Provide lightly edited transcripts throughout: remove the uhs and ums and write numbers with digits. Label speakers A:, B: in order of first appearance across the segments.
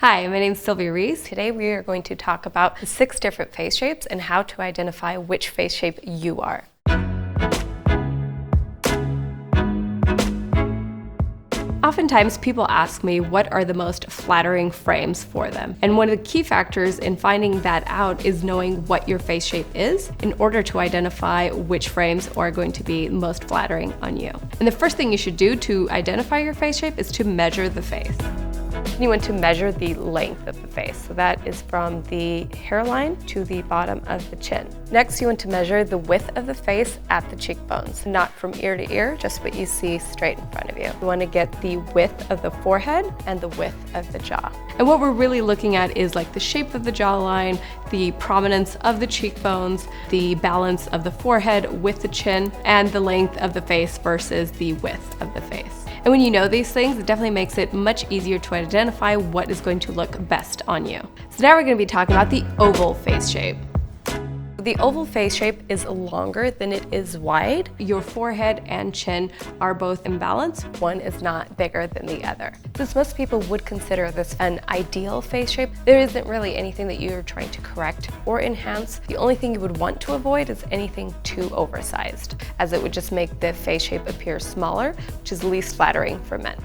A: Hi, my name is Silvia Reis. Today we are going to talk about 6 different face shapes and how to identify which face shape you are. Oftentimes people ask me what are the most flattering frames for them. And one of the key factors in finding that out is knowing what your face shape is in order to identify which frames are going to be most flattering on you. And the first thing you should do to identify your face shape is to measure the face. You want to measure the length of the face. So that is from the hairline to the bottom of the chin. Next, you want to measure the width of the face at the cheekbones, not from ear to ear, just what you see straight in front of you. You want to get the width of the forehead and the width of the jaw. And what we're really looking at is like the shape of the jawline, the prominence of the cheekbones, the balance of the forehead with the chin, and the length of the face versus the width of the face. And when you know these things, it definitely makes it much easier to identify what is going to look best on you. So now we're going to be talking about the oval face shape. The oval face shape is longer than it is wide. Your forehead and chin are both imbalanced. One is not bigger than the other. Since most people would consider this an ideal face shape, there isn't really anything that you're trying to correct or enhance. The only thing you would want to avoid is anything too oversized, as it would just make the face shape appear smaller, which is least flattering for men.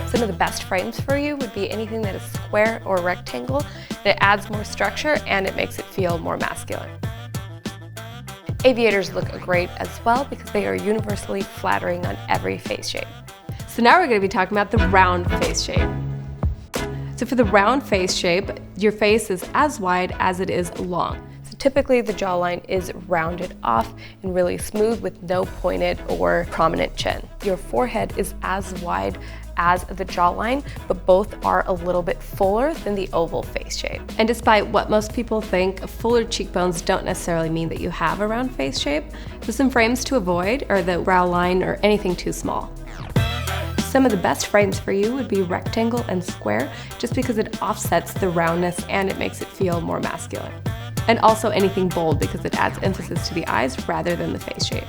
A: Some of the best frames for you would be anything that is square or rectangle. That adds more structure and it makes it feel more masculine. Aviators look great as well because they are universally flattering on every face shape. So now we're going to be talking about the round face shape. So for the round face shape, your face is as wide as it is long. So typically the jawline is rounded off and really smooth with no pointed or prominent chin. Your forehead is as wide as the jawline, but both are a little bit fuller than the oval face shape. And despite what most people think, fuller cheekbones don't necessarily mean that you have a round face shape. So some frames to avoid are the brow line or anything too small. Some of the best frames for you would be rectangle and square, just because it offsets the roundness and it makes it feel more masculine. And also anything bold because it adds emphasis to the eyes rather than the face shape.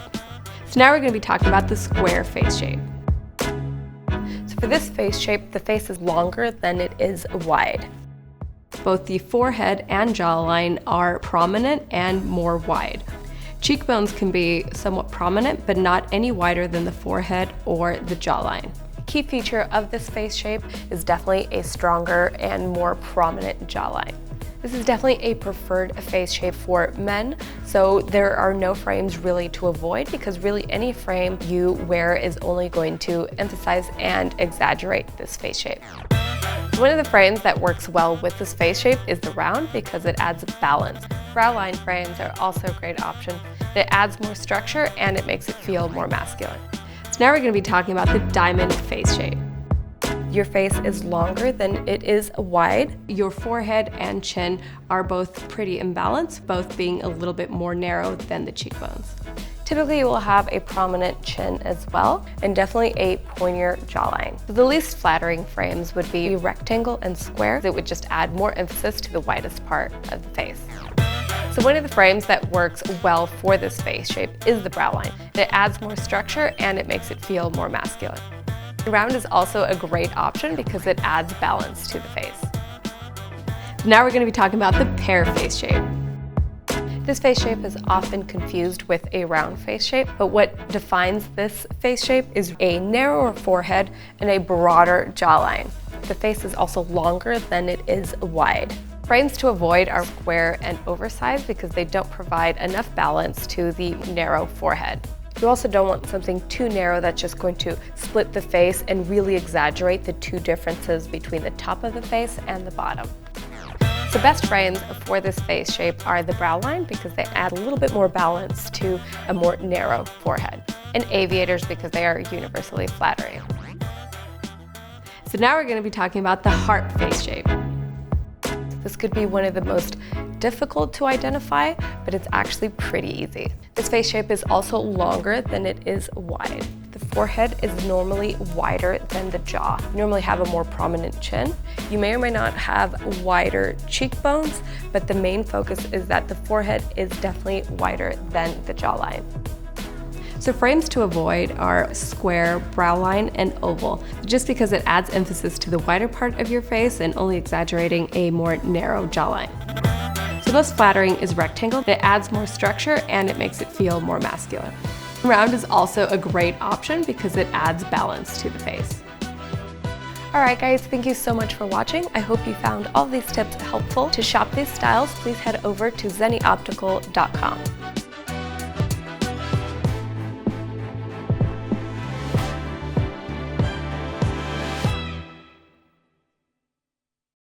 A: So now we're going to be talking about the square face shape. For this face shape, the face is longer than it is wide. Both the forehead and jawline are prominent and more wide. Cheekbones can be somewhat prominent, but not any wider than the forehead or the jawline. A key feature of this face shape is definitely a stronger and more prominent jawline. This is definitely a preferred face shape for men, so there are no frames really to avoid because really any frame you wear is only going to emphasize and exaggerate this face shape. One of the frames that works well with this face shape is the round because it adds balance. Brow line frames are also a great option. It adds more structure and it makes it feel more masculine. So now we're going to be talking about the diamond face shape. Your face is longer than it is wide. Your forehead and chin are both pretty imbalanced, both being a little bit more narrow than the cheekbones. Typically you will have a prominent chin as well, and definitely a pointier jawline. So the least flattering frames would be rectangle and square. That would just add more emphasis to the widest part of the face. So one of the frames that works well for this face shape is the brow line. It adds more structure and it makes it feel more masculine. The round is also a great option because it adds balance to the face. Now we're going to be talking about the pear face shape. This face shape is often confused with a round face shape, but what defines this face shape is a narrower forehead and a broader jawline. The face is also longer than it is wide. Frames to avoid are square and oversized because they don't provide enough balance to the narrow forehead. You also don't want something too narrow that's just going to split the face and really exaggerate the two differences between the top of the face and the bottom. So best frames for this face shape are the brow line because they add a little bit more balance to a more narrow forehead, and aviators because they are universally flattering. So now we're going to be talking about the Hart face shape. This could be one of the most difficult to identify, but it's actually pretty easy. This face shape is also longer than it is wide. The forehead is normally wider than the jaw. You normally have a more prominent chin. You may or may not have wider cheekbones, but the main focus is that the forehead is definitely wider than the jawline. So frames to avoid are square, brow line, and oval, just because it adds emphasis to the wider part of your face and only exaggerating a more narrow jawline. So most flattering is rectangle. It adds more structure and it makes it feel more masculine. Round is also a great option because it adds balance to the face. Alright guys, thank you so much for watching. I hope you found all these tips helpful. To shop these styles, please head over to zennioptical.com.